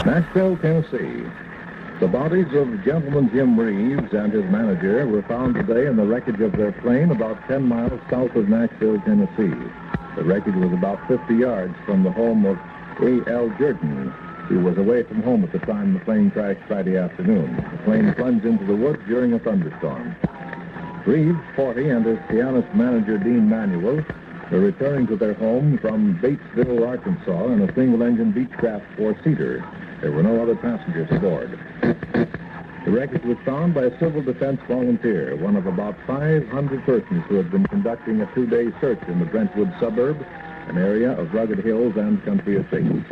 Nashville, Tennessee. The bodies of Gentleman Jim Reeves and his manager were found today in the wreckage of their plane about 10 miles south of Nashville, Tennessee. The wreckage was about 50 yards from the home of A.L. Jordan, who was away from home at the time the plane crashed Friday afternoon. The plane plunged into the woods during a thunderstorm. Reeves, 40, and his pianist manager, Dean Manuel, were returning to their home from Batesville, Arkansas, in a single-engine Beechcraft four-seater. There were no other passengers aboard. The wreckage was found by a civil defense volunteer, one of about 500 persons who had been conducting a two-day search in the Brentwood suburb, an area of rugged hills and country estates.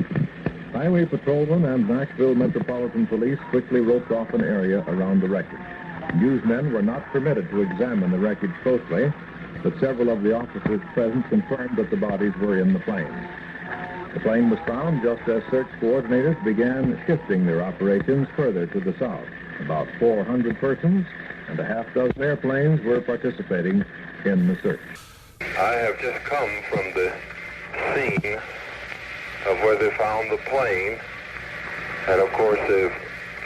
Highway patrolmen and Nashville Metropolitan Police quickly roped off an area around the wreckage. Newsmen were not permitted to examine the wreckage closely, but several of the officers present confirmed that the bodies were in the plane. The plane was found just as search coordinators began shifting their operations further to the south. About 400 persons and a half dozen airplanes were participating in the search. I have just come from the scene of where they found the plane, and of course they've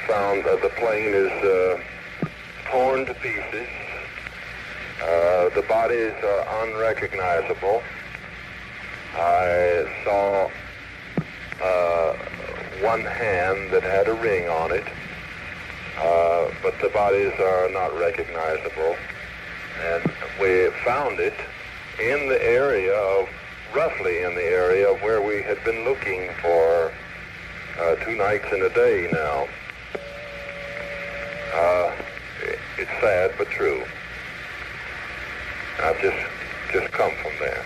found that the plane is torn to pieces. The bodies are unrecognizable. I saw one hand that had a ring on it, but the bodies are not recognizable. And we found it in the area of, roughly in the area of where we had been looking for 2 nights and a day now. It's sad but true. I've just come from there.